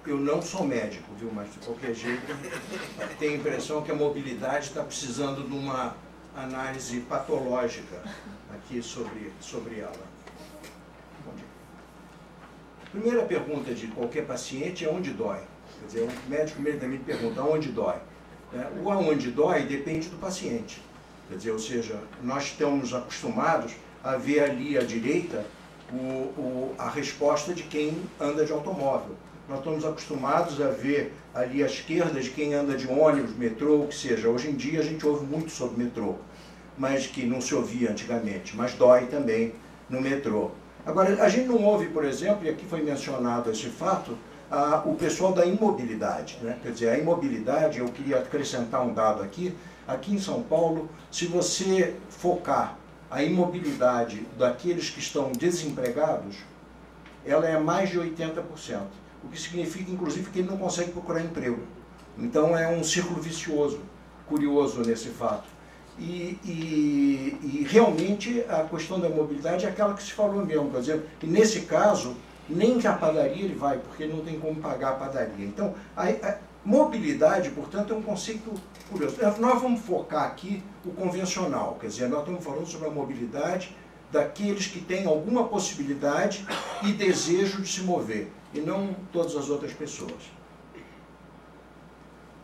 eu não sou médico, viu, mas de qualquer jeito tenho a impressão que a mobilidade está precisando de uma análise patológica aqui sobre ela. Primeira pergunta de qualquer paciente é onde dói. Quer dizer, o médico imediatamente pergunta aonde dói. O aonde dói depende do paciente. Quer dizer, ou seja, nós estamos acostumados a ver ali à direita a resposta de quem anda de automóvel. Nós estamos acostumados a ver ali à esquerda de quem anda de ônibus, metrô, o que seja. Hoje em dia a gente ouve muito sobre metrô, mas que não se ouvia antigamente, mas dói também no metrô. Agora, a gente não ouve, por exemplo, e aqui foi mencionado esse fato, o pessoal da imobilidade, né? Quer dizer, a imobilidade, eu queria acrescentar um dado aqui em São Paulo, se você focar a imobilidade daqueles que estão desempregados, ela é mais de 80%, o que significa, inclusive, que ele não consegue procurar emprego. Então, é um círculo vicioso, curioso nesse fato. E realmente, a questão da mobilidade é aquela que se falou mesmo, por exemplo, e nesse caso, nem que a padaria ele vai, porque ele não tem como pagar a padaria. Então, a mobilidade, portanto, é um conceito curioso. Nós vamos focar aqui o convencional, quer dizer, nós estamos falando sobre a mobilidade daqueles que têm alguma possibilidade e desejo de se mover, e não todas as outras pessoas.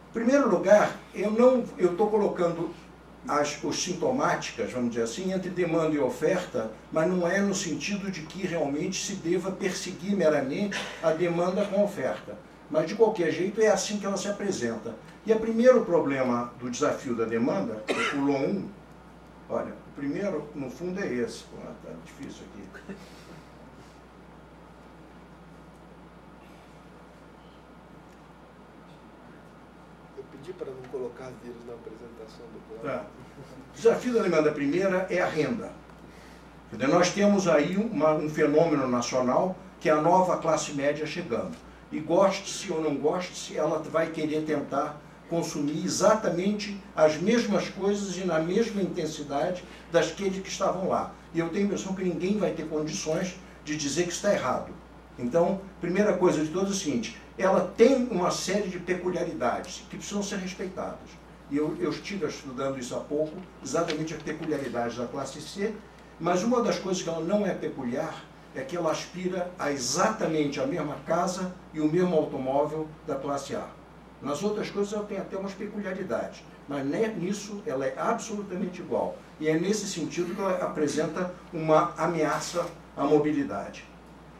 Em primeiro lugar, eu estou colocando os sintomáticas, vamos dizer assim, entre demanda e oferta, mas não é no sentido de que realmente se deva perseguir meramente a demanda com a oferta. Mas, de qualquer jeito, é assim que ela se apresenta. E o primeiro problema do desafio da demanda, que pulou um, olha, o primeiro, no fundo, é esse. Está difícil aqui. Eu pedi para não colocar vírus na apresentação do plano. Tá. O desafio da demanda primeira é a renda. Nós temos aí um fenômeno nacional que é a nova classe média chegando. E goste-se ou não goste-se, ela vai querer tentar consumir exatamente as mesmas coisas e na mesma intensidade daqueles que estavam lá. E eu tenho a impressão que ninguém vai ter condições de dizer que está errado. Então, primeira coisa de todas é o seguinte, ela tem uma série de peculiaridades que precisam ser respeitadas. E eu estive estudando isso há pouco, exatamente as peculiaridades da classe C, mas uma das coisas que ela não é peculiar é que ela aspira a exatamente a mesma casa e o mesmo automóvel da classe A. Nas outras coisas ela tem até umas peculiaridades, mas nisso ela é absolutamente igual. E é nesse sentido que ela apresenta uma ameaça à mobilidade.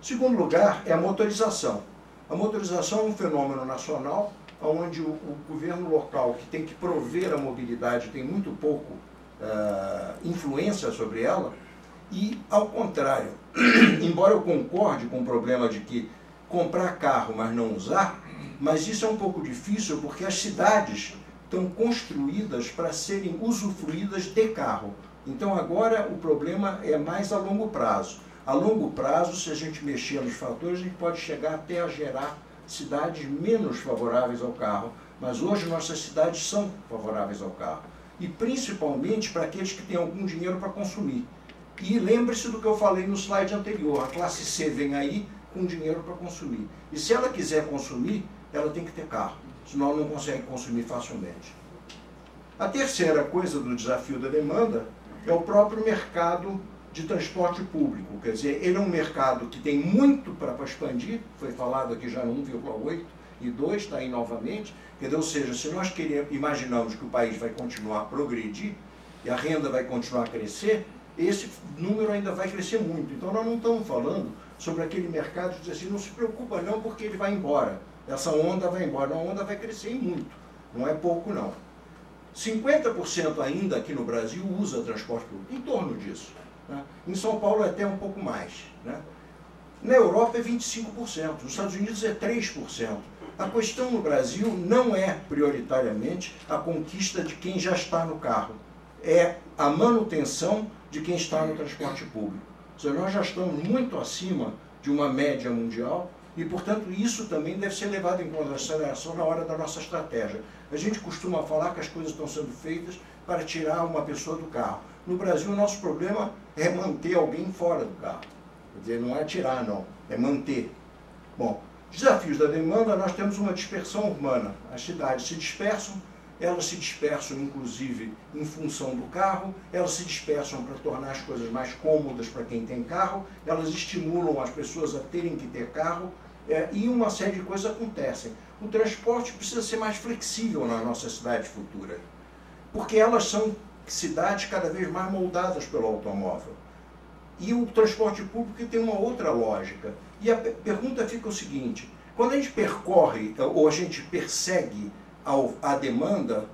Segundo lugar, é a motorização. A motorização é um fenômeno nacional, onde o governo local, que tem que prover a mobilidade, tem muito pouco influência sobre ela, e, ao contrário, embora eu concorde com o problema de que comprar carro, mas não usar, mas isso é um pouco difícil porque as cidades estão construídas para serem usufruídas de carro. Então, agora, o problema é mais a longo prazo. A longo prazo, se a gente mexer nos fatores, a gente pode chegar até a gerar cidades menos favoráveis ao carro, mas hoje nossas cidades são favoráveis ao carro. E principalmente para aqueles que têm algum dinheiro para consumir. E lembre-se do que eu falei no slide anterior, a classe C vem aí com dinheiro para consumir. E se ela quiser consumir, ela tem que ter carro, senão ela não consegue consumir facilmente. A terceira coisa do desafio da demanda é o próprio mercado de transporte público. Quer dizer, ele é um mercado que tem muito para expandir, foi falado aqui já no 1,8 e 2, está aí novamente. Quer dizer, ou seja, se nós imaginamos que o país vai continuar a progredir e a renda vai continuar a crescer, esse número ainda vai crescer muito. Então nós não estamos falando sobre aquele mercado de dizer assim, não se preocupa não porque ele vai embora, essa onda vai embora, a onda vai crescer muito, não é pouco não. 50% ainda aqui no Brasil usa transporte público, em torno disso. Né? Em São Paulo é até um pouco mais. Né? Na Europa é 25%, nos Estados Unidos é 3%. A questão no Brasil não é prioritariamente a conquista de quem já está no carro, é a manutenção de quem está no transporte público. Ou seja, nós já estamos muito acima de uma média mundial e, portanto, isso também deve ser levado em consideração na hora da nossa estratégia. A gente costuma falar que as coisas estão sendo feitas para tirar uma pessoa do carro. No Brasil, o nosso problema é manter alguém fora do carro. Quer dizer, não é tirar, não, é manter. Bom, Desafios da demanda, nós temos uma dispersão urbana. As cidades se dispersam, elas se dispersam inclusive em função do carro, elas se dispersam para tornar as coisas mais cômodas para quem tem carro, elas estimulam as pessoas a terem que ter carro, e uma série de coisas acontecem. O transporte precisa ser mais flexível na nossa cidade futura, porque elas são cidades cada vez mais moldadas pelo automóvel. E o transporte público tem uma outra lógica. E a pergunta fica o seguinte: quando a gente percorre ou a gente persegue a demanda,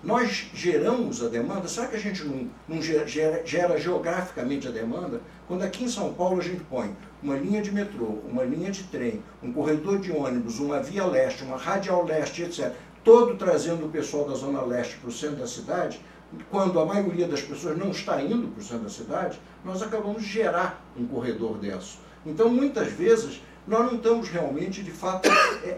nós geramos a demanda? Será que a gente não gera geograficamente a demanda? Quando aqui em São Paulo a gente põe uma linha de metrô, uma linha de trem, um corredor de ônibus, uma via leste, uma radial leste, etc., todo trazendo o pessoal da zona leste para o centro da cidade, quando a maioria das pessoas não está indo para o centro da cidade, nós acabamos de gerar um corredor denso. Então, muitas vezes, nós não estamos realmente, de fato,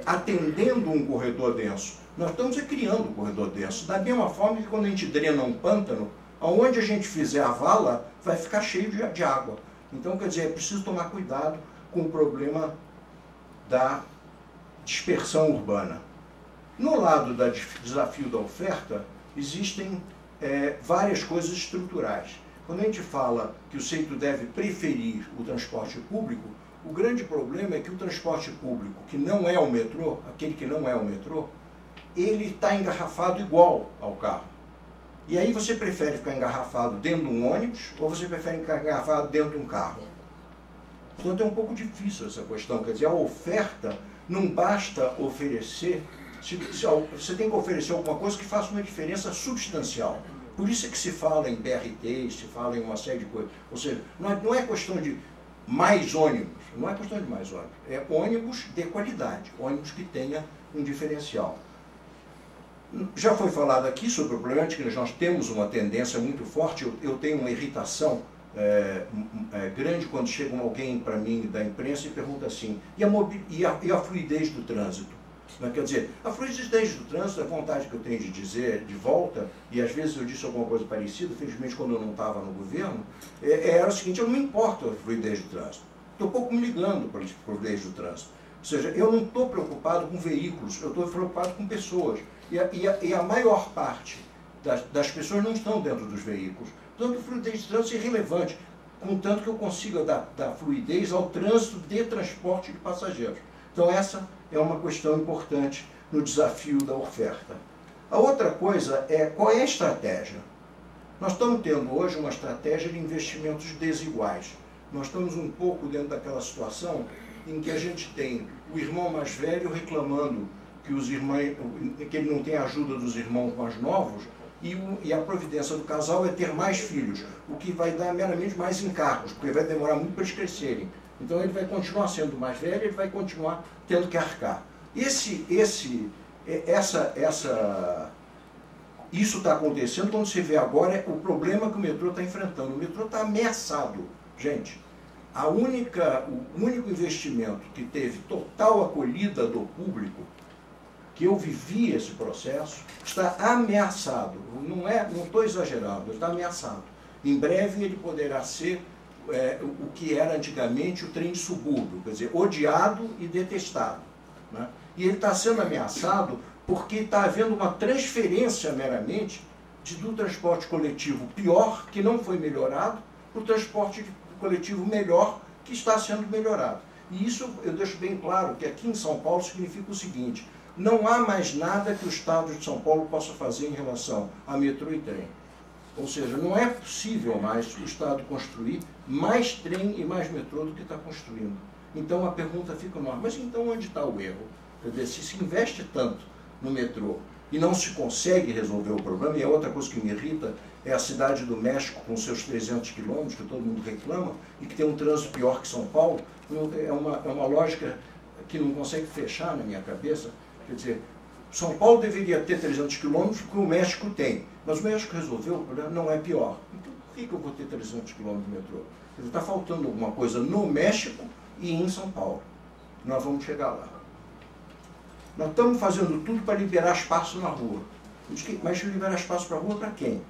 atendendo um corredor denso. Nós estamos criando um corredor denso. Da mesma forma que quando a gente drena um pântano, aonde a gente fizer a vala, vai ficar cheio de água. Então, quer dizer, é preciso tomar cuidado com o problema da dispersão urbana. No lado do desafio da oferta, existem várias coisas estruturais. Quando a gente fala que o centro deve preferir o transporte público, o grande problema é que o transporte público, que não é o metrô, aquele que não é o metrô, ele está engarrafado igual ao carro. E aí você prefere ficar engarrafado dentro de um ônibus ou você prefere ficar engarrafado dentro de um carro? Portanto, é um pouco difícil essa questão. Quer dizer, a oferta não basta oferecer, você tem que oferecer alguma coisa que faça uma diferença substancial. Por isso é que se fala em BRT, se fala em uma série de coisas. Ou seja, não é questão de mais ônibus, não é questão de mais ônibus, é ônibus de qualidade, ônibus que tenha um diferencial. Já foi falado aqui sobre o problema de que nós temos uma tendência muito forte, eu tenho uma irritação grande quando chega alguém para mim da imprensa e pergunta assim, e a fluidez do trânsito? Quer dizer, a fluidez do trânsito, a vontade que eu tenho de dizer de volta, e às vezes eu disse alguma coisa parecida, felizmente quando eu não estava no governo, era o seguinte: eu não me importo a fluidez do trânsito, estou pouco me ligando para a fluidez do trânsito. Ou seja, eu não estou preocupado com veículos, eu estou preocupado com pessoas. E a maior parte das pessoas não estão dentro dos veículos. Portanto, a fluidez do trânsito é irrelevante, contanto que eu consiga dar fluidez ao trânsito de transporte de passageiros. Então, essa é uma questão importante no desafio da oferta. A outra coisa é qual é a estratégia. Nós estamos tendo hoje uma estratégia de investimentos desiguais. Nós estamos um pouco dentro daquela situação em que a gente tem o irmão mais velho reclamando que ele não tem a ajuda dos irmãos mais novos, e a providência do casal é ter mais filhos, o que vai dar meramente mais encargos, porque vai demorar muito para eles crescerem. Então ele vai continuar sendo mais velho, ele vai continuar tendo que arcar. Isso está acontecendo quando se vê agora o problema que o metrô está enfrentando. O metrô está ameaçado, gente. O único investimento que teve total acolhida do público, que eu vivi esse processo, está ameaçado. Não estou exagerando, está ameaçado. Em breve ele poderá ser o que era antigamente o trem de subúrbio, quer dizer, odiado e detestado. Né? E ele está sendo ameaçado porque está havendo uma transferência meramente do transporte coletivo pior, que não foi melhorado, para o transporte coletivo melhor, que está sendo melhorado. E isso eu deixo bem claro, que aqui em São Paulo significa o seguinte: não há mais nada que o Estado de São Paulo possa fazer em relação a metrô e trem. Ou seja, não é possível mais o Estado construir mais trem e mais metrô do que está construindo. Então a pergunta fica no ar: mas então onde está o erro? Quer dizer, se investe tanto no metrô e não se consegue resolver o problema, e a outra coisa que me irrita é a cidade do México com seus 300 quilômetros, que todo mundo reclama, e que tem um trânsito pior que São Paulo, é uma lógica que não consegue fechar na minha cabeça. Quer dizer, São Paulo deveria ter 300 quilômetros, porque o México tem. Mas o México resolveu, o problema não é pior. Então, por que eu vou ter 300 quilômetros de metrô? Está faltando alguma coisa no México e em São Paulo. Nós vamos chegar lá. Nós estamos fazendo tudo para liberar espaço na rua. Mas liberar espaço para a rua para quem?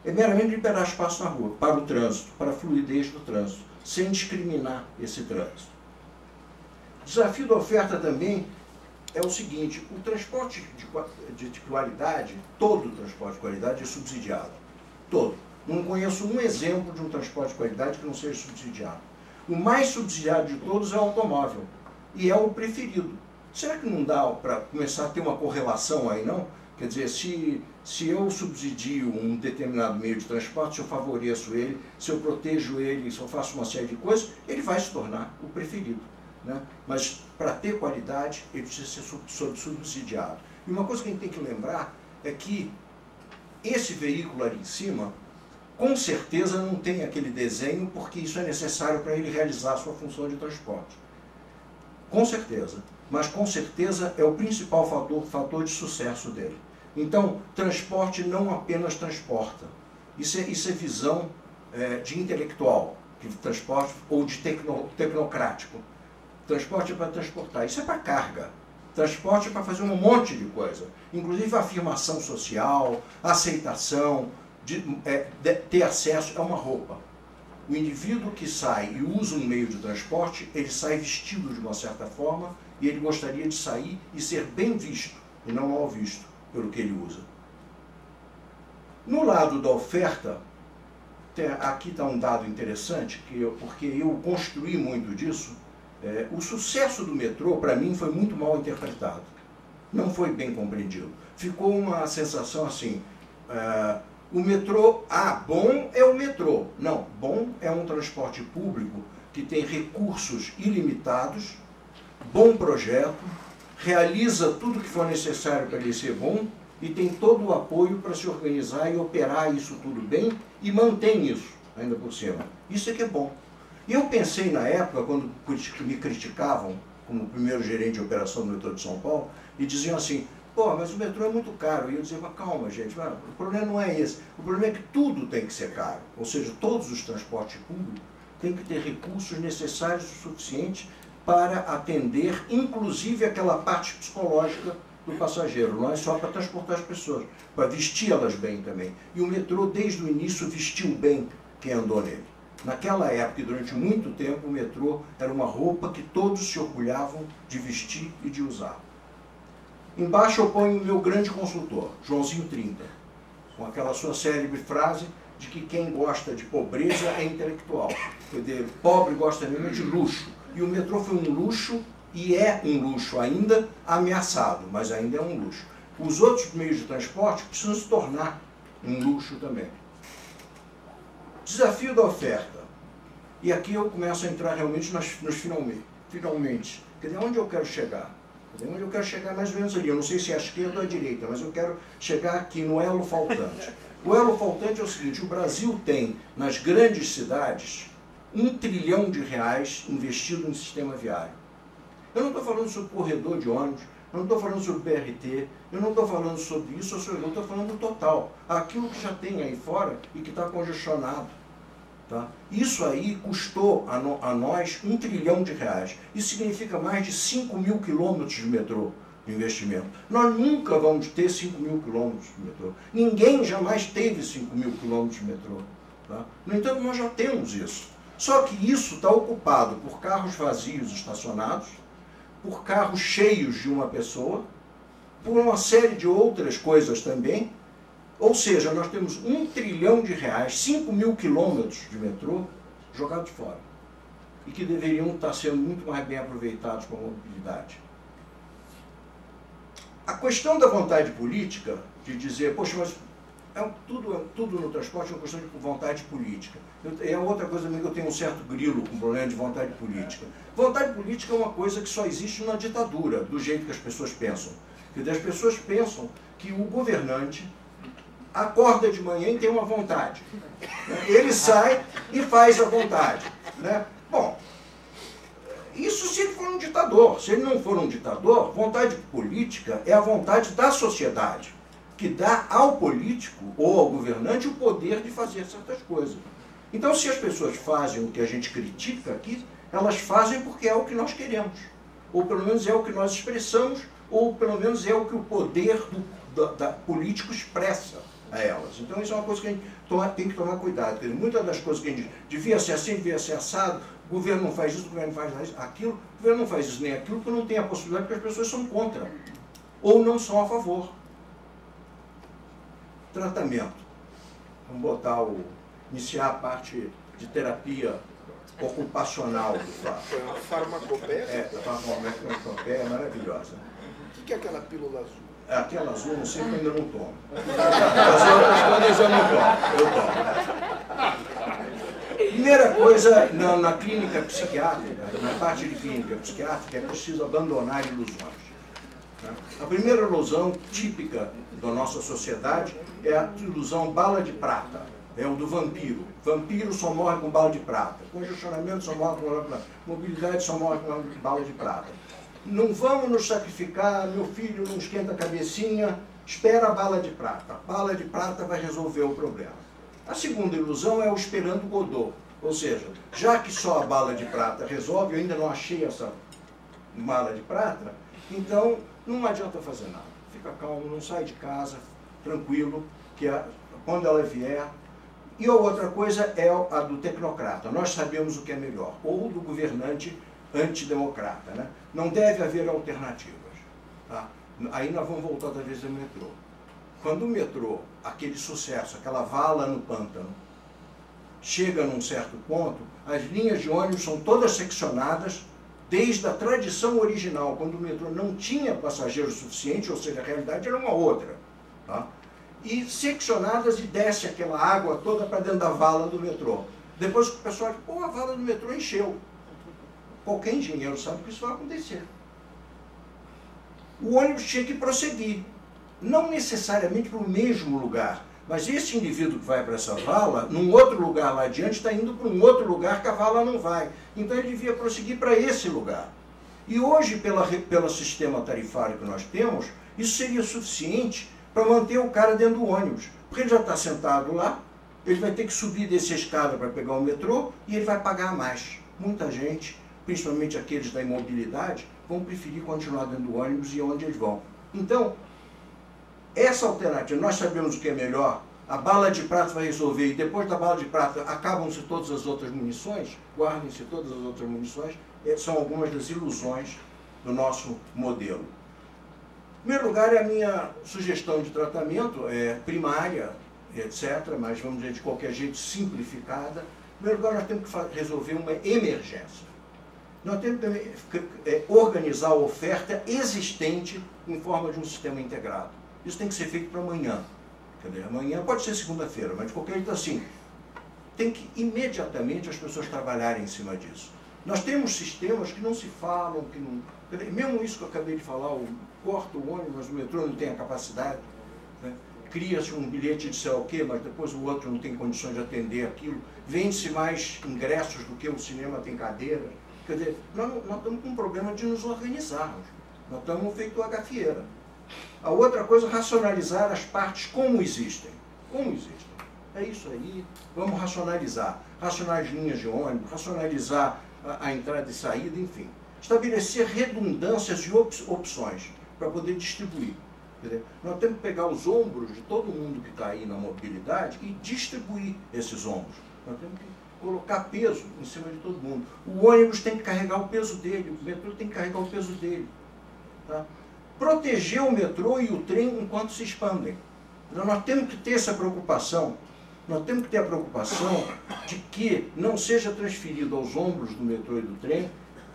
É meramente liberar espaço na rua, para o trânsito, para a fluidez do trânsito, sem discriminar esse trânsito. O desafio da oferta também é o seguinte: o transporte de qualidade, todo o transporte de qualidade é subsidiado. Todo. Não conheço um exemplo de um transporte de qualidade que não seja subsidiado. O mais subsidiado de todos é o automóvel. E é o preferido. Será que não dá para começar a ter uma correlação aí, não? Quer dizer, se eu subsidio um determinado meio de transporte, se eu favoreço ele, se eu protejo ele, se eu faço uma série de coisas, ele vai se tornar o preferido, né? Mas para ter qualidade, ele precisa ser subsidiado. E uma coisa que a gente tem que lembrar é que esse veículo ali em cima, com certeza não tem aquele desenho, porque isso é necessário para ele realizar a sua função de transporte. Com certeza. Mas com certeza é o principal fator de sucesso dele. Então, transporte não apenas transporta. Isso é visão de intelectual, de transporte, ou de tecnocrático. Transporte é para transportar, isso é para carga. Transporte é para fazer um monte de coisa. Inclusive a afirmação social, a aceitação, ter acesso a uma roupa. O indivíduo que sai e usa um meio de transporte, ele sai vestido de uma certa forma e ele gostaria de sair e ser bem visto, e não mal visto pelo que ele usa. No lado da oferta, aqui está um dado interessante, porque eu construí muito disso. O sucesso do metrô, para mim, foi muito mal interpretado. Não foi bem compreendido. Ficou uma sensação assim, o metrô, bom é o metrô. Não, bom é um transporte público que tem recursos ilimitados, bom projeto, realiza tudo que for necessário para ele ser bom e tem todo o apoio para se organizar e operar isso tudo bem e mantém isso, ainda por cima. Isso é que é bom. E eu pensei na época, quando me criticavam como primeiro gerente de operação do metrô de São Paulo, e diziam assim, pô, mas o metrô é muito caro. E eu dizia, mas calma, gente, o problema não é esse. O problema é que tudo tem que ser caro. Ou seja, todos os transportes públicos têm que ter recursos necessários o suficiente para atender, inclusive, aquela parte psicológica do passageiro. Não é só para transportar as pessoas, para vestir elas bem também. E o metrô, desde o início, vestiu bem quem andou nele. Naquela época, e durante muito tempo, o metrô era uma roupa que todos se orgulhavam de vestir e de usar. Embaixo eu ponho o meu grande consultor, Joãozinho 30, com aquela sua célebre frase de que quem gosta de pobreza é intelectual. Quer dizer, pobre gosta mesmo de luxo. E o metrô foi um luxo, e é um luxo ainda ameaçado, mas ainda é um luxo. Os outros meios de transporte precisam se tornar um luxo também. Desafio da oferta. E aqui eu começo a entrar realmente nos finalmente. Quer dizer, onde eu quero chegar? Onde eu quero chegar mais ou menos ali. Eu não sei se é a esquerda ou a direita, mas eu quero chegar aqui no elo faltante. O elo faltante é o seguinte: o Brasil tem, nas grandes cidades, R$1 trilhão investido em sistema viário. Eu não estou falando sobre corredor de ônibus, eu não estou falando sobre BRT, eu não estou falando sobre isso, eu estou falando do total. Aquilo que já tem aí fora e que está congestionado. Tá? Isso aí custou a nós R$1 trilhão. Isso significa mais de 5.000 quilômetros de metrô de investimento. Nós nunca vamos ter 5.000 quilômetros de metrô. Ninguém jamais teve 5.000 quilômetros de metrô. Tá? No entanto, nós já temos isso. Só que isso está ocupado por carros vazios estacionados, por carros cheios de uma pessoa, por uma série de outras coisas também. Ou seja, nós temos R$1 trilhão, 5.000 quilômetros de metrô jogados fora. E que deveriam estar sendo muito mais bem aproveitados para a mobilidade. A questão da vontade política, de dizer, poxa, mas tudo no transporte é uma questão de vontade política. É outra coisa também que eu tenho um certo grilo com o problema de vontade política. Vontade política é uma coisa que só existe na ditadura, do jeito que as pessoas pensam. Porque as pessoas pensam que o governante acorda de manhã e tem uma vontade. Ele sai e faz a vontade. Né? Bom, isso se ele for um ditador. Se ele não for um ditador, vontade política é a vontade da sociedade, que dá ao político ou ao governante o poder de fazer certas coisas. Então, se as pessoas fazem o que a gente critica aqui, elas fazem porque é o que nós queremos. Ou pelo menos é o que nós expressamos, ou pelo menos é o que o poder político expressa. a elas. Então isso é uma coisa que a gente tem que tomar cuidado. Porque muitas das coisas que a gente devia ser assim, devia ser assado, o governo não faz isso, o governo não faz aquilo, o governo não faz isso nem aquilo, porque não tem a possibilidade, porque as pessoas são contra, ou não são a favor. Tratamento. Vamos botar iniciar a parte de terapia ocupacional do fato. Foi uma farmacopeia? A farmacopeia é maravilhosa. O que é aquela pílula azul? Aquela azul, não sei, que eu ainda não tomo. As outras coisas eu não tomo, eu tomo. Primeira coisa, na clínica psiquiátrica, na parte de clínica psiquiátrica, é preciso abandonar ilusões. A primeira ilusão típica da nossa sociedade é a ilusão bala de prata. É o do vampiro. Vampiro só morre com bala de prata. Congestionamento só morre com bala de prata. Mobilidade só morre com bala de prata. Não vamos nos sacrificar, meu filho não esquenta a cabecinha, espera a bala de prata. A bala de prata vai resolver o problema. A segunda ilusão é o esperando Godot. Ou seja, já que só a bala de prata resolve, eu ainda não achei essa bala de prata, então não adianta fazer nada. Fica calmo, não sai de casa, tranquilo, que quando ela vier. E a outra coisa é a do tecnocrata. Nós sabemos o que é melhor. Ou do governante antidemocrata. Né? Não deve haver alternativas. Tá? Aí nós vamos voltar outra vez ao metrô. Quando o metrô, aquele sucesso, aquela vala no pântano, chega num certo ponto, as linhas de ônibus são todas seccionadas desde a tradição original, quando o metrô não tinha passageiros suficientes, ou seja, a realidade era uma outra. Tá? E seccionadas e desce aquela água toda para dentro da vala do metrô. Depois o pessoal diz, pô, a vala do metrô encheu. Qualquer engenheiro sabe que isso vai acontecer. O ônibus tinha que prosseguir. Não necessariamente para o mesmo lugar, mas esse indivíduo que vai para essa vala, num outro lugar lá adiante, está indo para um outro lugar que a vala não vai. Então ele devia prosseguir para esse lugar. E hoje, pelo sistema tarifário que nós temos, isso seria suficiente para manter o cara dentro do ônibus. Porque ele já está sentado lá, ele vai ter que subir dessa escada para pegar o metrô e ele vai pagar mais. Muita gente, principalmente aqueles da imobilidade, vão preferir continuar dentro do ônibus e onde eles vão. Então, essa alternativa, nós sabemos o que é melhor, a bala de prata vai resolver, e depois da bala de prata acabam-se todas as outras munições, guardem-se todas as outras munições, são algumas das ilusões do nosso modelo. Em primeiro lugar, é a minha sugestão de tratamento, primária, etc., mas vamos dizer de qualquer jeito simplificada. Em primeiro lugar, nós temos que resolver uma emergência. Nós temos que organizar a oferta existente em forma de um sistema integrado. Isso tem que ser feito para amanhã. Quer dizer, amanhã pode ser segunda-feira, mas de qualquer jeito assim, tem que imediatamente as pessoas trabalharem em cima disso. Nós temos sistemas que não se falam, que não... Mesmo isso que eu acabei de falar, corta o ônibus, mas o metrô não tem a capacidade, né? Cria-se um bilhete de sei lá o quê, mas depois o outro não tem condições de atender aquilo, vende-se mais ingressos do que o cinema tem cadeiras. Quer dizer, nós estamos com um problema de nos organizarmos, nós estamos feito a gafieira. A outra coisa, racionalizar as partes como existem. Como existem. É isso aí, vamos racionalizar. Racionalizar as linhas de ônibus, racionalizar a entrada e saída, enfim. Estabelecer redundâncias e opções para poder distribuir. Quer dizer, nós temos que pegar os ombros de todo mundo que está aí na mobilidade e distribuir esses ombros. Nós temos que colocar peso em cima de todo mundo. O ônibus tem que carregar o peso dele, o metrô tem que carregar o peso dele. Tá? Proteger o metrô e o trem enquanto se expandem. Então, nós temos que ter essa preocupação. Nós temos que ter a preocupação de que não seja transferido aos ombros do metrô e do trem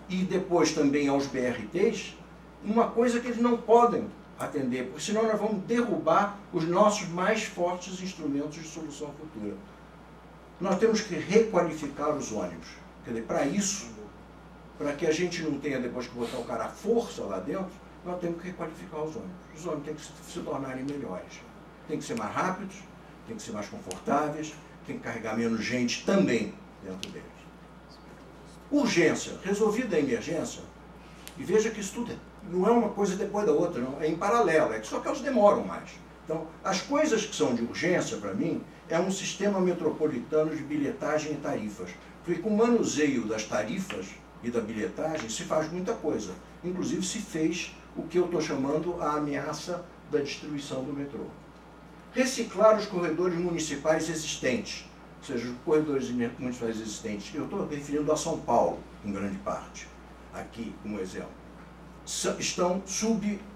e depois também aos BRTs uma coisa que eles não podem atender, porque senão nós vamos derrubar os nossos mais fortes instrumentos de solução futura. Nós temos que requalificar os ônibus. Quer dizer, para isso, para que a gente não tenha depois que botar o cara à força lá dentro, nós temos que requalificar os ônibus. Os ônibus têm que se tornarem melhores. Tem que ser mais rápidos, tem que ser mais confortáveis, tem que carregar menos gente também dentro deles. Urgência. Resolvida a emergência, e veja que isso tudo não é uma coisa depois da outra, não, é em paralelo, só que elas demoram mais. Então, as coisas que são de urgência, para mim, é um sistema metropolitano de bilhetagem e tarifas. Porque com o manuseio das tarifas e da bilhetagem se faz muita coisa. Inclusive se fez o que eu estou chamando a ameaça da destruição do metrô. Reciclar os corredores municipais existentes, ou seja, os corredores municipais existentes. Eu estou referindo a São Paulo, em grande parte, aqui como exemplo. Estão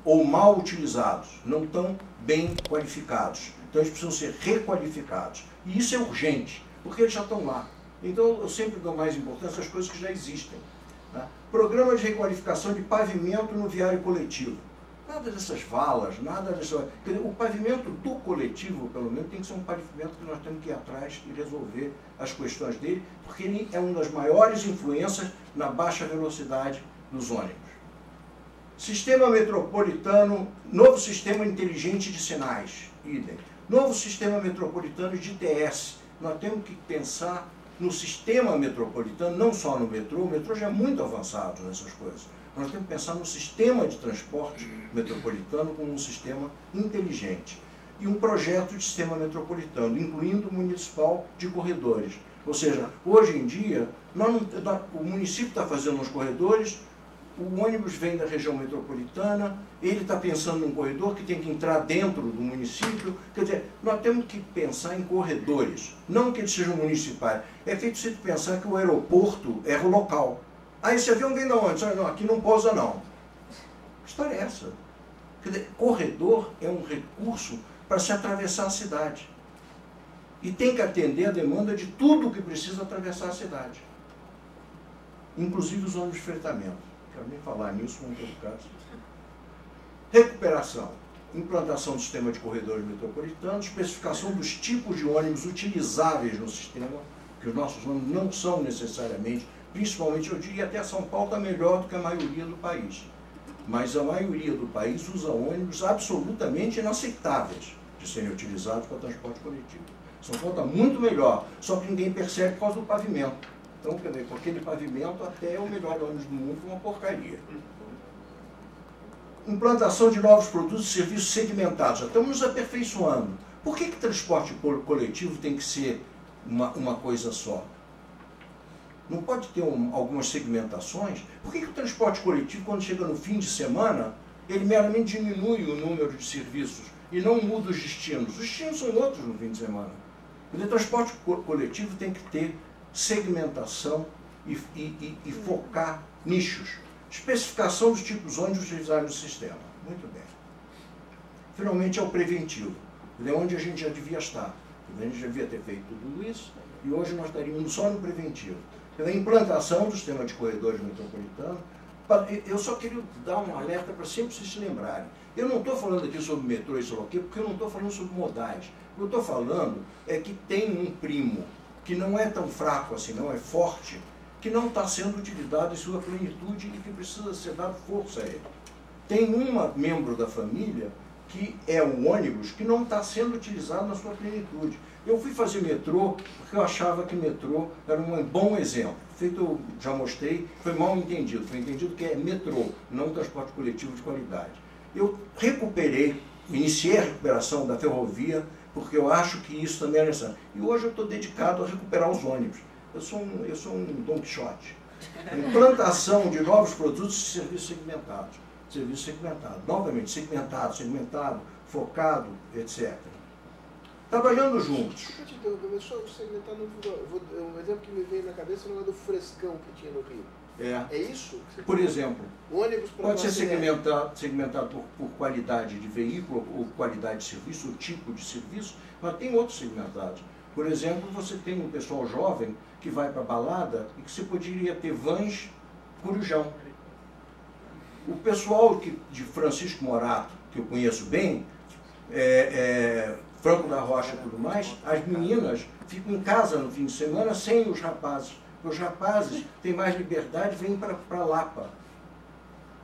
ou mal utilizados, não estão bem qualificados. Então eles precisam ser requalificados. E isso é urgente, porque eles já estão lá. Então eu sempre dou mais importância às coisas que já existem. Tá? Programa de requalificação de pavimento no viário coletivo. Nada dessas valas, nada dessa... O pavimento do coletivo, pelo menos, tem que ser um pavimento que nós temos que ir atrás e resolver as questões dele, porque ele é uma das maiores influências na baixa velocidade dos ônibus. Sistema metropolitano, novo sistema inteligente de sinais, idem. Novo sistema metropolitano de ITS. Nós temos que pensar no sistema metropolitano, não só no metrô. O metrô já é muito avançado nessas coisas. Nós temos que pensar no sistema de transporte metropolitano como um sistema inteligente. E um projeto de sistema metropolitano, incluindo o municipal de corredores. Ou seja, hoje em dia, o município está fazendo os corredores, o ônibus vem da região metropolitana, ele está pensando num corredor que tem que entrar dentro do município. Quer dizer, nós temos que pensar em corredores, não que eles sejam municipais. É feito você pensar que o aeroporto é o local. Aí esse avião vem de onde? Não, aqui não pousa não. Que história é essa? Quer dizer, corredor é um recurso para se atravessar a cidade. E tem que atender a demanda de tudo que precisa atravessar a cidade. Inclusive os ônibus de fretamento. Não quero nem falar nisso, não tem caso. Recuperação. Implantação do sistema de corredores metropolitanos, especificação dos tipos de ônibus utilizáveis no sistema, que os nossos ônibus não são necessariamente, principalmente, eu diria, até São Paulo está melhor do que a maioria do país. Mas a maioria do país usa ônibus absolutamente inaceitáveis de serem utilizados para transporte coletivo. São Paulo está muito melhor, só que ninguém percebe por causa do pavimento. Então, quer dizer, com aquele pavimento até é o melhor ônibus do mundo, uma porcaria. Implantação de novos produtos e serviços segmentados. Já estamos nos aperfeiçoando. Por que transporte coletivo tem que ser uma coisa só? Não pode ter algumas segmentações? Por que o transporte coletivo, quando chega no fim de semana, ele meramente diminui o número de serviços e não muda os destinos? Os destinos são outros no fim de semana. O transporte coletivo tem que ter segmentação e focar nichos. Especificação dos tipos de ônibus utilizados no sistema. Muito bem. Finalmente é o preventivo. É onde a gente já devia estar. A gente já devia ter feito tudo isso e hoje nós estaríamos só no preventivo. A implantação do sistema de corredores metropolitanos. Eu só queria dar um alerta para sempre vocês se lembrarem. Eu não estou falando aqui sobre metrô e sei lá o quê, porque eu não estou falando sobre modais. O que eu estou falando é que tem um primo que não é tão fraco assim, não é forte, que não está sendo utilizado em sua plenitude e que precisa ser dado força a ele. Tem um membro da família que é o ônibus que não está sendo utilizado na sua plenitude. Eu fui fazer metrô porque eu achava que metrô era um bom exemplo. Feito, eu já mostrei, foi mal entendido. Foi entendido que é metrô, não transporte coletivo de qualidade. Eu iniciei a recuperação da ferrovia, porque eu acho que isso também é necessário. E hoje eu estou dedicado a recuperar os ônibus. Eu sou um Don Quixote. Implantação de novos produtos e serviços segmentados. Serviço segmentado. Novamente, segmentado, focado, etc. Trabalhando juntos. Desculpa te interromper, mas só segmentar, um exemplo que me veio na cabeça não é do frescão que tinha no Rio. É isso? Por exemplo, ônibus pode ser segmentado por qualidade de veículo, ou qualidade de serviço, ou tipo de serviço, mas tem outros segmentados. Por exemplo, você tem um pessoal jovem que vai para a balada e que você poderia ter vans Corujão. O pessoal de Francisco Morato, que eu conheço bem, Franco da Rocha e tudo mais, as meninas ficam em casa no fim de semana sem os rapazes. Os rapazes têm mais liberdade, vêm para Lapa.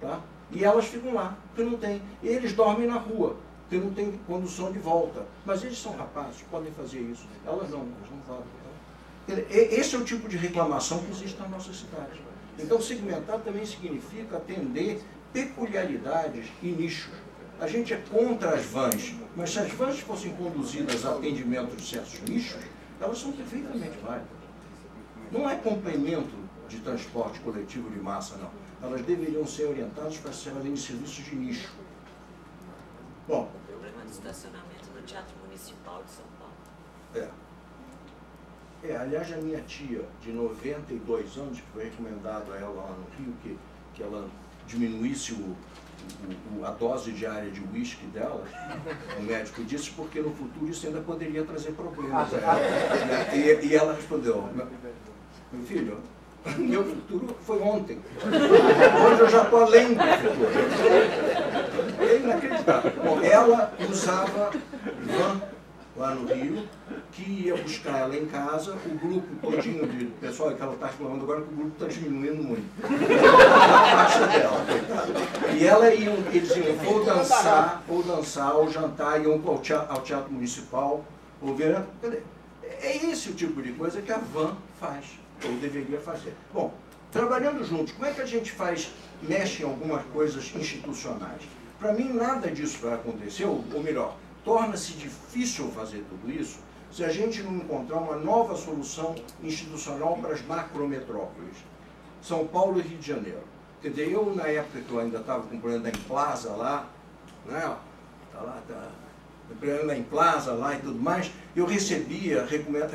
Tá? E elas ficam lá, porque não tem. E eles dormem na rua, porque não tem condução de volta. Mas eles são rapazes, podem fazer isso. Elas não fazem. Esse é o tipo de reclamação que existe na nossa cidade. Então, segmentar também significa atender peculiaridades e nichos. A gente é contra as vans, mas se as vans fossem conduzidas a atendimento de certos nichos, elas são perfeitamente válidas. Não é complemento de transporte coletivo de massa, não. Elas deveriam ser orientadas para serem serviços de nicho. Bom. O problema do estacionamento da Teatro Municipal de São Paulo. Aliás, a minha tia, de 92 anos, que foi recomendado a ela lá no Rio, que ela diminuísse a dose diária de uísque dela, o médico disse, porque no futuro isso ainda poderia trazer problemas. E ela respondeu, meu filho, meu futuro foi ontem. Hoje eu já estou além do futuro. É inacreditável. Bom, ela usava van lá no Rio, que ia buscar ela em casa, o grupo todinho de pessoal, que ela está reclamando agora que o grupo está diminuindo muito. A faixa dela, coitada. E eles iam ou dançar, ou jantar, iam ao teatro municipal, ou ver. É esse o tipo de coisa que a van faz, ou deveria fazer. Bom, trabalhando juntos, como é que a gente mexe em algumas coisas institucionais? Para mim, nada disso vai acontecer, ou melhor, torna-se difícil fazer tudo isso se a gente não encontrar uma nova solução institucional para as macrometrópoles, São Paulo e Rio de Janeiro. Quer dizer, eu, na época que eu ainda estava com o problema da Emplaza lá, né, o problema da Emplaza lá e tudo mais, eu recebia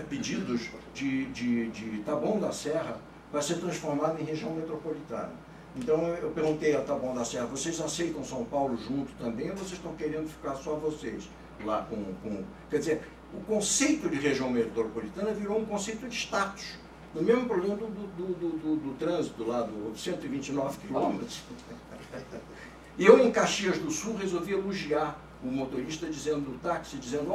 pedidos de Taboão da Serra para ser transformado em região metropolitana. Então eu perguntei a Taboão da Serra, vocês aceitam São Paulo junto também ou vocês estão querendo ficar só vocês lá com... Quer dizer, o conceito de região metropolitana virou um conceito de status. No mesmo problema do trânsito lá, dos 129 quilômetros. E eu em Caxias do Sul resolvi elogiar o motorista do táxi, dizendo,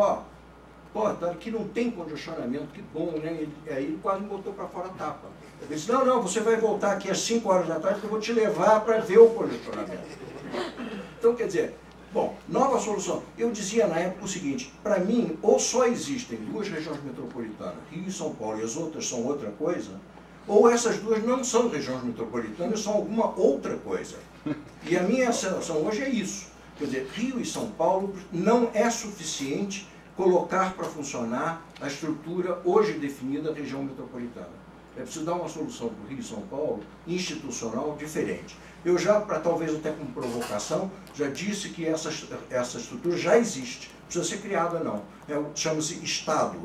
tá, aqui não tem congestionamento, que bom, né? Aí ele quase me botou para fora a tapa. Ele disse, não, você vai voltar aqui às 5 horas da tarde que eu vou te levar para ver o congestionamento. Então, quer dizer, bom, nova solução. Eu dizia na época o seguinte, para mim, ou só existem duas regiões metropolitanas, Rio e São Paulo, e as outras são outra coisa, ou essas duas não são regiões metropolitanas, são alguma outra coisa. E a minha sensação hoje é isso. Quer dizer, Rio e São Paulo não é suficiente colocar para funcionar a estrutura hoje definida da região metropolitana. É preciso dar uma solução para o Rio e São Paulo institucional diferente. Eu já, talvez até com provocação, já disse que essa estrutura já existe, não precisa ser criada não. Chama-se Estado.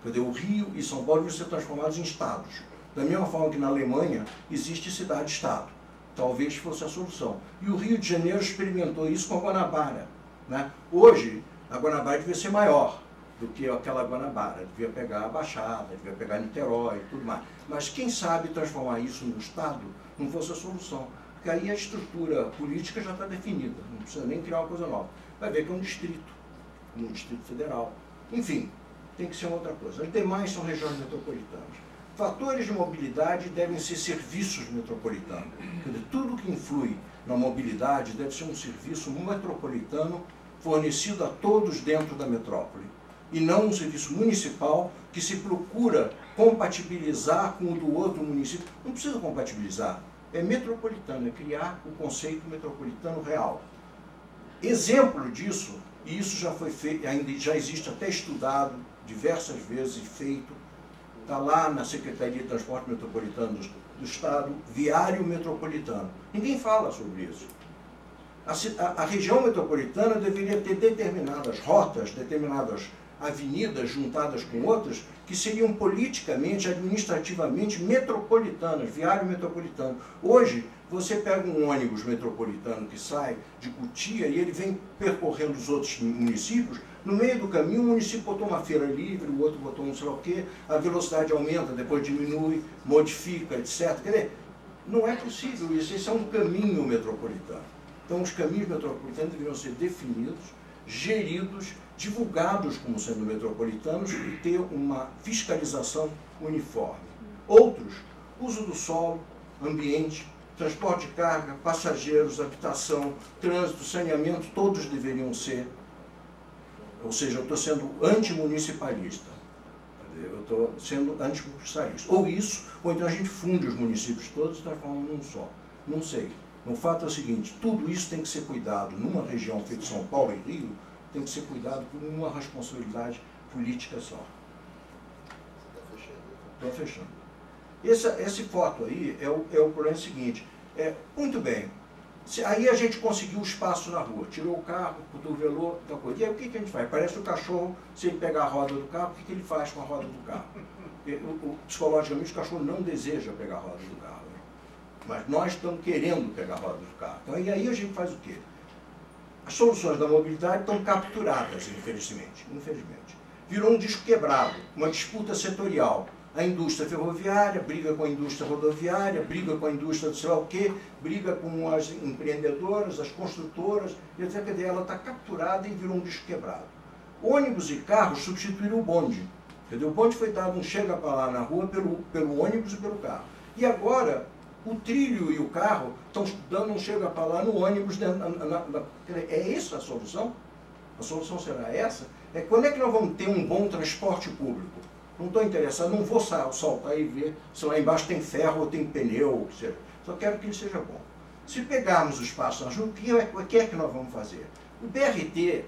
Quer dizer, o Rio e São Paulo vão ser transformados em Estados. Da mesma forma que na Alemanha existe cidade-estado. Talvez fosse a solução. E o Rio de Janeiro experimentou isso com a Guanabara, né? Hoje, a Guanabara devia ser maior do que aquela Guanabara. Devia pegar a Baixada, devia pegar Niterói e tudo mais. Mas quem sabe transformar isso no Estado não fosse a solução. Porque aí a estrutura política já está definida. Não precisa nem criar uma coisa nova. Vai ver que é um distrito federal. Enfim, tem que ser uma outra coisa. As demais são regiões metropolitanas. Fatores de mobilidade devem ser serviços metropolitanos. Quer dizer, tudo que influi na mobilidade deve ser um serviço metropolitano fornecido a todos dentro da metrópole. E não um serviço municipal que se procura compatibilizar com o do outro município. Não precisa compatibilizar. É metropolitano, é criar o conceito metropolitano real. Exemplo disso, e isso já foi feito, ainda já existe até estudado diversas vezes e feito, está lá na Secretaria de Transporte Metropolitano do Estado, viário metropolitano. Ninguém fala sobre isso. A região metropolitana deveria ter determinadas rotas, determinadas avenidas juntadas com outras, que seriam politicamente, administrativamente metropolitanas, viário metropolitano. Hoje, você pega um ônibus metropolitano que sai de Cotia e ele vem percorrendo os outros municípios. No meio do caminho, um município botou uma feira livre, o outro botou não sei o quê, a velocidade aumenta, depois diminui, modifica, etc. Quer dizer, não é possível isso, esse é um caminho metropolitano. Então, os caminhos metropolitanos deveriam ser definidos, geridos, divulgados como sendo metropolitanos e ter uma fiscalização uniforme. Outros, uso do solo, ambiente, transporte de carga, passageiros, habitação, trânsito, saneamento, todos deveriam ser. Ou seja, eu estou sendo antimunicipalista. Eu estou sendo antimunicipalista. Ou isso, ou então a gente funde os municípios todos e transforma num só. Não sei. O fato é o seguinte, tudo isso tem que ser cuidado. Numa região feita São Paulo e Rio, tem que ser cuidado por uma responsabilidade política só. Estou fechando. Esse foto aí é o problema seguinte. Muito bem, Aí a gente conseguiu espaço na rua, tirou o carro, cotovelou, tal coisa. E aí o que a gente faz? Parece o cachorro, se ele pegar a roda do carro, o que ele faz com a roda do carro? Psicologicamente o cachorro não deseja pegar a roda do carro, né? Mas nós estamos querendo pegar a roda do carro. Então, e aí a gente faz o quê? As soluções da mobilidade estão capturadas, infelizmente. Virou um disco quebrado, uma disputa setorial. A indústria ferroviária briga com a indústria rodoviária, briga com a indústria de sei lá o quê, briga com as empreendedoras, as construtoras, etc. Ela está capturada e virou um disco quebrado. Ônibus e carros substituíram o bonde. Entendeu? O bonde foi dado um chega para lá na rua pelo ônibus e pelo carro. E agora, o trilho e o carro estão dando um chega para lá no ônibus. É essa a solução? A solução será essa? Quando é que nós vamos ter um bom transporte público? Não estou interessado, não vou saltar e ver se lá embaixo tem ferro ou tem pneu, ou o que seja. Só quero que ele seja bom. Se pegarmos o espaço na rua, o que é que nós vamos fazer? O BRT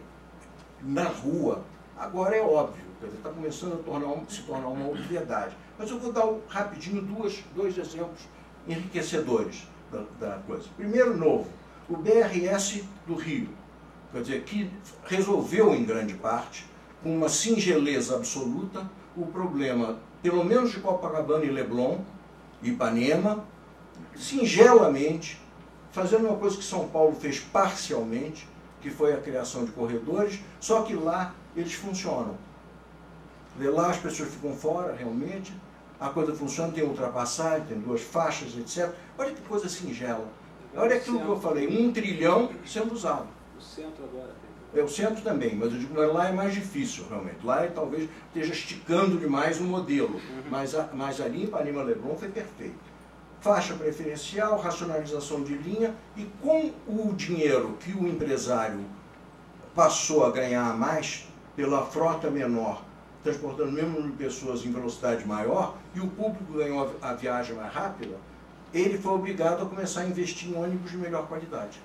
na rua, agora é óbvio, está começando a se tornar uma obviedade. Mas eu vou dar rapidinho dois exemplos enriquecedores da coisa. Primeiro, novo, o BRS do Rio, quer dizer, que resolveu em grande parte, com uma singeleza absoluta, o problema, pelo menos de Copacabana e Leblon, Ipanema, singelamente, fazendo uma coisa que São Paulo fez parcialmente, que foi a criação de corredores, só que lá eles funcionam. Lá as pessoas ficam fora, realmente, a coisa funciona, tem ultrapassagem, tem 2 faixas, etc. Olha que coisa singela. Olha aquilo que eu falei, 1 trilhão sendo usado. O centro agora tem. O centro também, mas eu digo, lá é mais difícil, realmente. Lá talvez esteja esticando demais o modelo, mas ali em Ipanema Leblon foi perfeito. Faixa preferencial, racionalização de linha, e com o dinheiro que o empresário passou a ganhar a mais pela frota menor, transportando o mesmo número de pessoas em velocidade maior, e o público ganhou a viagem mais rápida, ele foi obrigado a começar a investir em ônibus de melhor qualidade.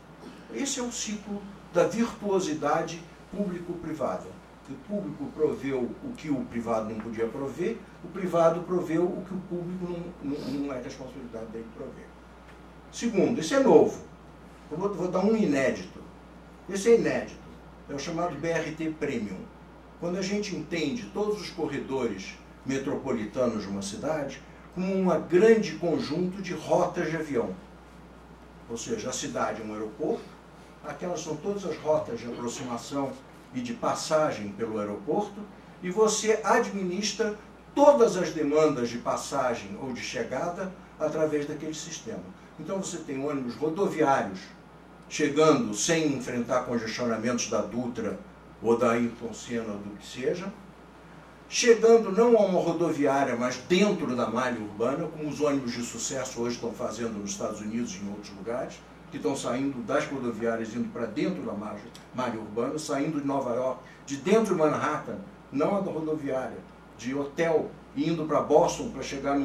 Esse é o ciclo da virtuosidade público-privada. O público proveu o que o privado não podia prover, o privado proveu o que o público não é responsabilidade dele prover. Segundo, esse é novo. Eu vou dar um inédito. Esse é inédito. É o chamado BRT Premium. Quando a gente entende todos os corredores metropolitanos de uma cidade como um grande conjunto de rotas de avião. Ou seja, a cidade é um aeroporto, aquelas são todas as rotas de aproximação e de passagem pelo aeroporto, e você administra todas as demandas de passagem ou de chegada através daquele sistema. Então você tem ônibus rodoviários chegando sem enfrentar congestionamentos da Dutra ou da Ayrton Senna, do que seja, chegando não a uma rodoviária, mas dentro da malha urbana, como os ônibus de sucesso hoje estão fazendo nos Estados Unidos e em outros lugares, que estão saindo das rodoviárias, indo para dentro da malha urbana, saindo de Nova York, de dentro de Manhattan, não a da rodoviária, de hotel, indo para Boston para chegar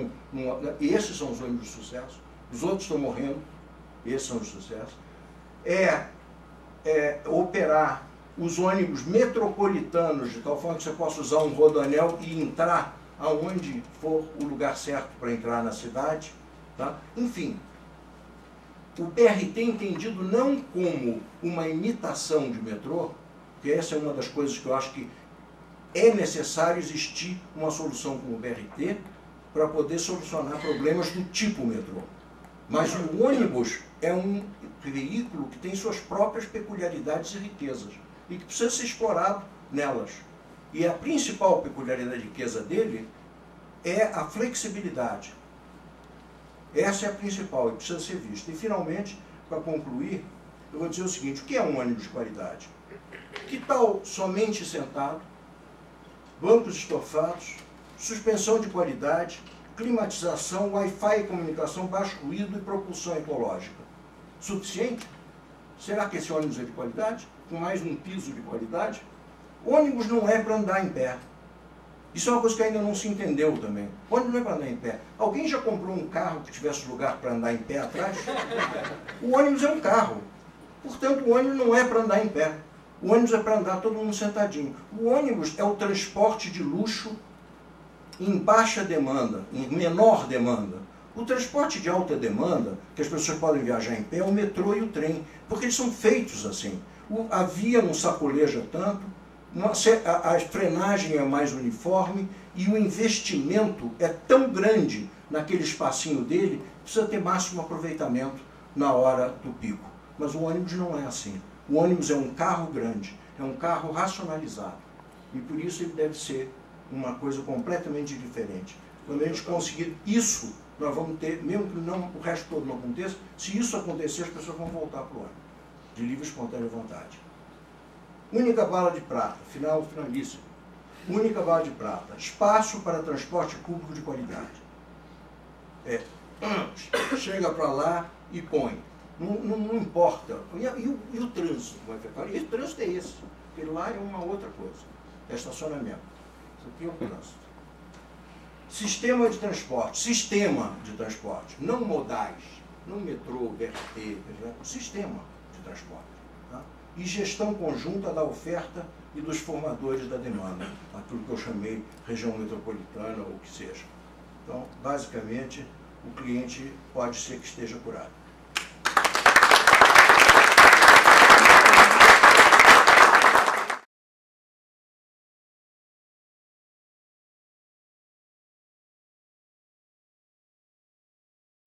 Esses são os ônibus de sucesso. Os outros estão morrendo, esses são os de sucesso. Operar os ônibus metropolitanos, de tal forma que você possa usar um rodoanel e entrar aonde for o lugar certo para entrar na cidade. Tá? Enfim, o BRT entendido não como uma imitação de metrô, que essa é uma das coisas que eu acho que é necessário existir uma solução como o BRT para poder solucionar problemas do tipo metrô. Mas o ônibus é um veículo que tem suas próprias peculiaridades e riquezas e que precisa ser explorado nelas. E a principal peculiaridade e riqueza dele é a flexibilidade. Essa é a principal e precisa ser vista. E, finalmente, para concluir, eu vou dizer o seguinte: o que é um ônibus de qualidade? Que tal somente sentado, bancos estofados, suspensão de qualidade, climatização, Wi-Fi e comunicação, baixo ruído e propulsão ecológica? Suficiente? Será que esse ônibus é de qualidade? Com mais um piso de qualidade? O ônibus não é para andar em pé. Isso é uma coisa que ainda não se entendeu também. O ônibus não é para andar em pé. Alguém já comprou um carro que tivesse lugar para andar em pé atrás? O ônibus é um carro. Portanto, o ônibus não é para andar em pé. O ônibus é para andar todo mundo sentadinho. O ônibus é o transporte de luxo em baixa demanda, em menor demanda. O transporte de alta demanda, que as pessoas podem viajar em pé, é o metrô e o trem, porque eles são feitos assim. A via não sacoleja tanto, a frenagem é mais uniforme e o investimento é tão grande naquele espacinho dele, precisa ter máximo aproveitamento na hora do pico. Mas o ônibus não é assim. O ônibus é um carro grande, é um carro racionalizado. E por isso ele deve ser uma coisa completamente diferente. Quando a gente conseguir isso, nós vamos ter, mesmo que não, o resto todo não aconteça, se isso acontecer, as pessoas vão voltar para o ônibus, de livre e espontânea vontade. Única bala de prata, finalíssimo. Única bala de prata, espaço para transporte público de qualidade. Chega para lá e põe. Não importa. E o trânsito? E o trânsito é esse. Porque lá é uma outra coisa. É estacionamento. Isso aqui é o trânsito. Sistema de transporte, não modais, não metrô, BRT, sistema de transporte. Tá? E gestão conjunta da oferta e dos formadores da demanda, aquilo que eu chamei região metropolitana ou o que seja. Então, basicamente, o cliente pode ser que esteja curado.